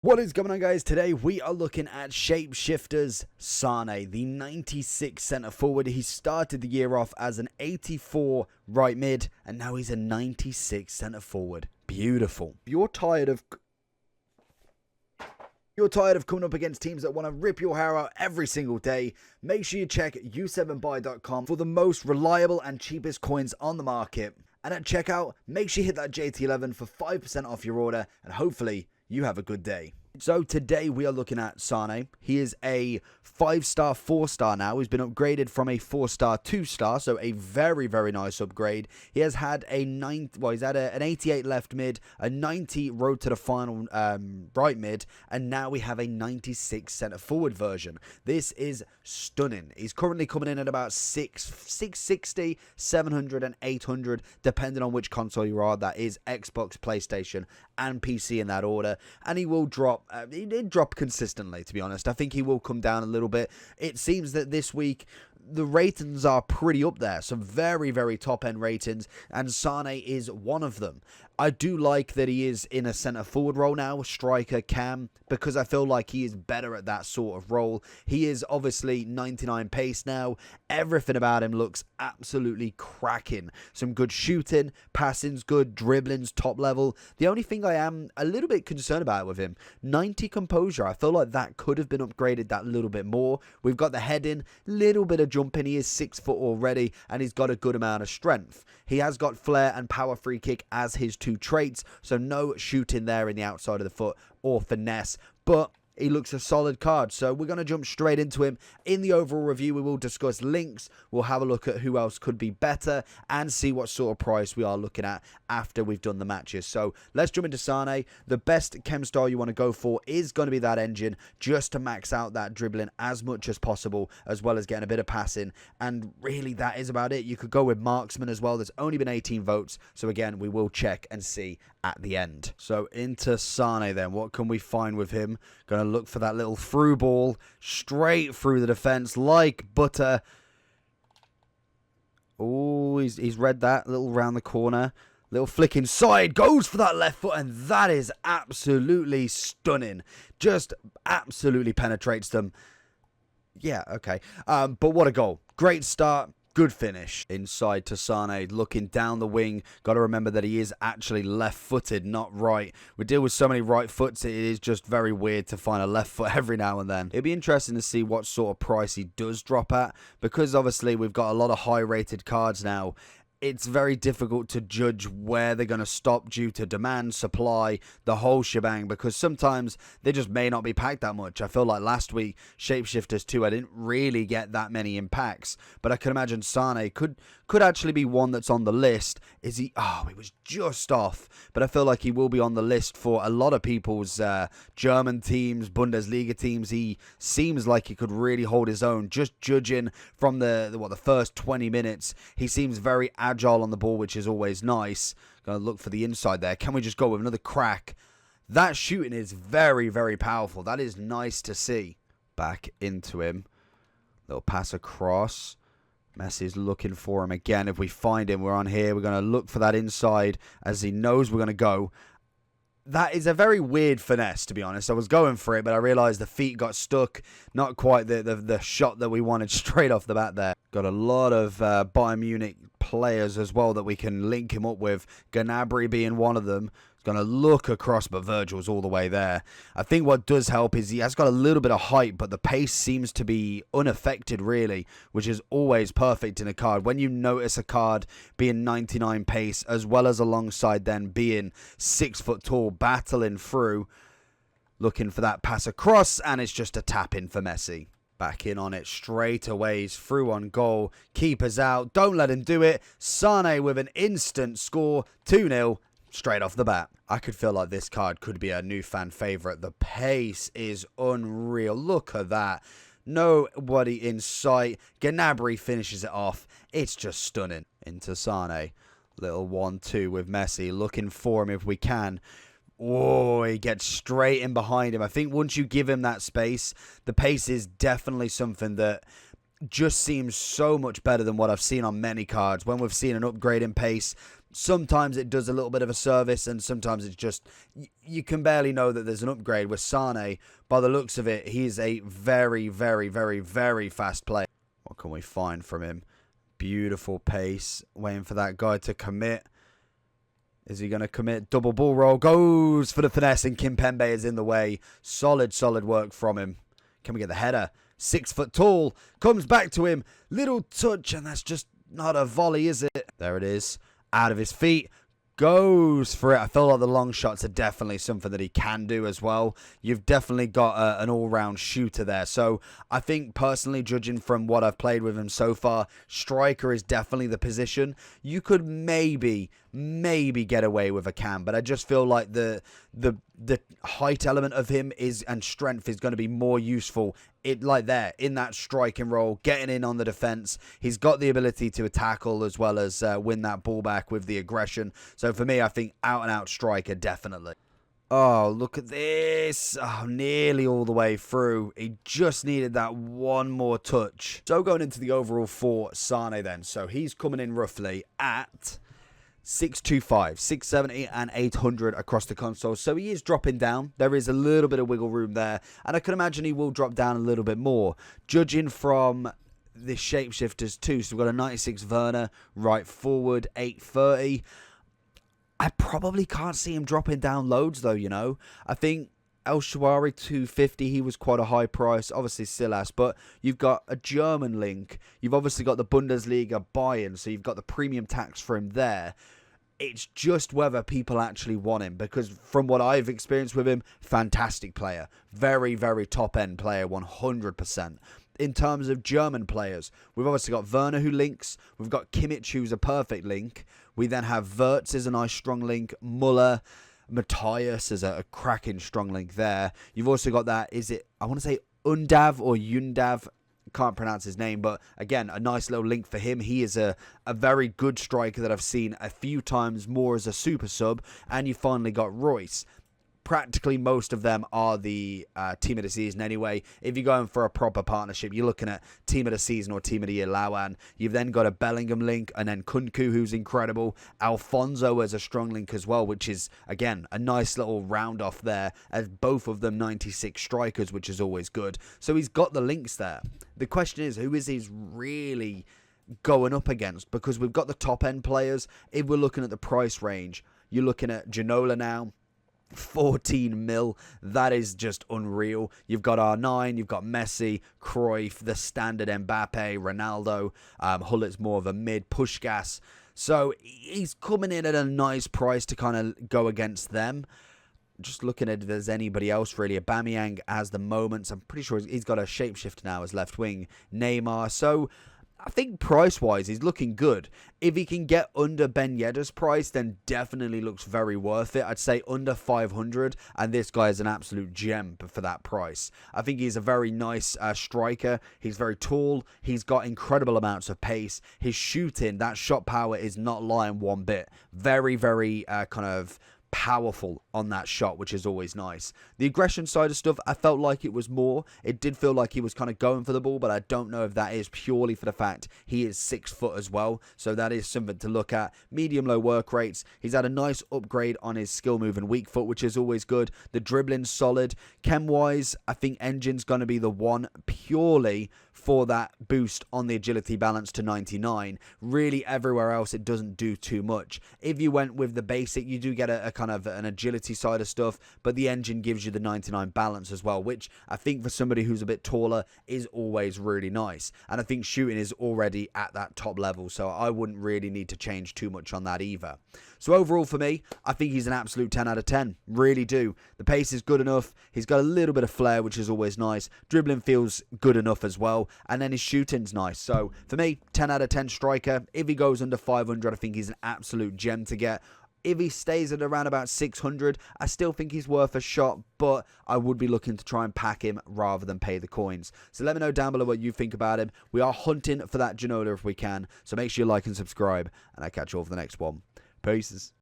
What is going on, guys? Today we are looking at Shapeshifters Sane, the 96 centre forward. He started the year off as an 84 right mid, and now he's a 96 centre forward. Beautiful. You're tired of coming up against teams that want to rip your hair out every single day. Make sure you check u7buy.com for the most reliable and cheapest coins on the market. And at checkout, make sure you hit that JT11 for 5% off your order, and hopefully you have a good day. So today we are looking at Sane. He is a 5-star, 4-star now. He's been upgraded from a 4-star, 2-star, so a very, very nice upgrade. He has had an 88 left mid, a 90 road to the final right mid, and now we have a 96 centre forward version. This is stunning. He's currently coming in at about 660, 700 and 800, depending on which console you are. That is Xbox, PlayStation and PC in that order, and he will drop. He did drop consistently, to be honest. I think he will come down a little bit. It seems that this week the ratings are pretty up there. Some very, very top-end ratings, and Sane is one of them. I do like that he is in a centre-forward role now, striker cam, because I feel like he is better at that sort of role. He is obviously 99 pace now. Everything about him looks absolutely cracking. Some good shooting, passing's good, dribbling's top level. The only thing I am a little bit concerned about with him, 90 composure. I feel like that could have been upgraded that little bit more. We've got the heading, little bit of jumping. He is 6 foot already, and he's got a good amount of strength. He has got flair and power free kick as his two traits, so no shooting there in the outside of the foot or finesse, but he looks a solid card. So we're going to jump straight into him. In the overall review, we will discuss links. We'll have a look at who else could be better and see what sort of price we are looking at after we've done the matches. So let's jump into Sane. The best chem style you want to go for is going to be that engine, just to max out that dribbling as much as possible, as well as getting a bit of passing. And really, that is about it. You could go with marksman as well. There's only been 18 votes. So again, we will check and see at the end. So into Sane then. What can we find with him? Going to look for that little through ball straight through the defense like butter. Oh, he's read that. Little round the corner. Little flick inside. Goes for that left foot, and that is absolutely stunning. Just absolutely penetrates them. Yeah, okay. But what a goal. Great start. Good finish. Inside to Sane, looking down the wing. Got to remember that he is actually left-footed, not right. We deal with so many right foots, it is just very weird to find a left foot every now and then. It'd be interesting to see what sort of price he does drop at, because obviously we've got a lot of high-rated cards now. It's very difficult to judge where they're going to stop due to demand, supply, the whole shebang, because sometimes they just may not be packed that much. I feel like last week, Shapeshifters 2, I didn't really get that many impacts, but I can imagine Sane could actually be one that's on the list. Is he? Oh, he was just off, but I feel like he will be on the list for a lot of people's German teams, Bundesliga teams. He seems like he could really hold his own. Just judging from the first 20 minutes, he seems very agile on the ball, which is always nice. Gonna look for the inside there. Can we just go with another crack? That shooting is very, very powerful. That is nice to see. Back into him. Little pass across. Messi's looking for him again. If we find him, we're on here. We're going to look for that inside as he knows we're going to go. That is a very weird finesse, to be honest. I was going for it, but I realised the feet got stuck. Not quite the shot that we wanted straight off the bat there. Got a lot of Bayern Munich players as well that we can link him up with. Gnabry being one of them. Going to look across, but Virgil's all the way there. I think what does help is he has got a little bit of height, but the pace seems to be unaffected, really, which is always perfect in a card. When you notice a card being 99 pace, as well as alongside then being 6 foot tall, battling through, looking for that pass across, and it's just a tap in for Messi. Back in on it straight away. He's through on goal. Keeper's out. Don't let him do it. Sane with an instant score. 2-0. Straight off the bat. I could feel like this card could be a new fan favourite. The pace is unreal. Look at that. Nobody in sight. Gnabry finishes it off. It's just stunning. Into Sane. Little 1-2 with Messi. Looking for him if we can. Oh, he gets straight in behind him. I think once you give him that space, the pace is definitely something that just seems so much better than what I've seen on many cards. When we've seen an upgrade in pace, Sometimes it does a little bit of a service, and sometimes it's just, you can barely know that there's an upgrade. With Sane, by the looks of it, he is a very, very, very, very fast player. What can we find from him? Beautiful pace. Waiting for that guy to commit. Is he going to commit? Double ball roll. Goes for the finesse, and Kimpembe is in the way. Solid, solid work from him. Can we get the header? 6 foot tall. Comes back to him. Little touch, and that's just not a volley, is it? There it is. Out of his feet. Goes for it. I feel like the long shots are definitely something that he can do as well. You've definitely got an all-round shooter there. So I think personally, judging from what I've played with him so far, striker is definitely the position. You could maybe get away with a cam, but I just feel like the height element of him and strength is going to be more useful in that striking role, getting in on the defense. He's got the ability to tackle as well as win that ball back with the aggression. So for me, I think out and out striker definitely. Oh, look at this. Oh, nearly all the way through. He just needed that one more touch. So going into the overall for Sane then. So he's coming in roughly at 625, 670 and 800 across the console. So he is dropping down. There is a little bit of wiggle room there, and I can imagine he will drop down a little bit more, judging from the Shapeshifters too. So we've got a 96 Werner, right forward, 830. I probably can't see him dropping down loads though, you know. I think El Shawari 250, he was quite a high price. Obviously Silas, but you've got a German link. You've obviously got the Bundesliga buy-in, so you've got the premium tax for him there. It's just whether people actually want him, because from what I've experienced with him, fantastic player. Very, very top-end player, 100%. In terms of German players, we've obviously got Werner who links. We've got Kimmich who's a perfect link. We then have Wirtz as a nice strong link. Muller, Matthias is a cracking strong link there. You've also got that, I want to say Undav or Yundav. Can't pronounce his name, but again, a nice little link for him. He is a very good striker that I've seen a few times more as a super sub. And you finally got Royce. Practically most of them are the team of the season anyway. If you're going for a proper partnership, you're looking at team of the season or team of the year Lawan. You've then got a Bellingham link, and then Kunku, who's incredible. Alfonso as a strong link as well, which is, again, a nice little round off there, as both of them 96 strikers, which is always good. So he's got the links there. The question is, who is he really going up against? Because we've got the top end players. If we're looking at the price range, you're looking at Ginola now. 14 mil, that is just unreal. You've got R9, you've got Messi, Cruyff, the standard Mbappe, Ronaldo. Hullet's more of a mid, Pushkas. So he's coming in at a nice price to kind of go against them. Just looking at if there's anybody else really. Aubameyang has the moments. I'm pretty sure he's got a shapeshifter now as left wing. Neymar. So I think price-wise, he's looking good. If he can get under Ben Yedder's price, then definitely looks very worth it. I'd say under 500, and this guy is an absolute gem for that price. I think he's a very nice striker. He's very tall. He's got incredible amounts of pace. His shooting, that shot power is not lying one bit. Very, very kind of powerful on that shot, which is always nice. The aggression side of stuff, I felt like it was more. It did feel like he was kind of going for the ball, but I don't know if that is purely for the fact he is 6 foot as well. So that is something to look at. Medium low work rates. He's had a nice upgrade on his skill move and weak foot, which is always good. The dribbling's solid. Chem wise, I think Engine's going to be the one purely for that boost on the agility balance to 99. Really everywhere else it doesn't do too much. If you went with the basic, you do get a kind of an agility side of stuff, but the Engine gives you the 99 balance as well, which I think for somebody who's a bit taller is always really nice. And I think shooting is already at that top level, so I wouldn't really need to change too much on that either. So overall for me, I think he's an absolute 10 out of 10. Really do. The pace is good enough. He's got a little bit of flair, which is always nice. Dribbling feels good enough as well. And then his shooting's nice. So for me, 10 out of 10 striker. If he goes under 500, I think he's an absolute gem to get. If he stays at around about 600, I still think he's worth a shot, but I would be looking to try and pack him rather than pay the coins. So let me know down below what you think about him. We are hunting for that Ginola if we can, so make sure you like and subscribe, and I'll catch you all for the next one. Peace.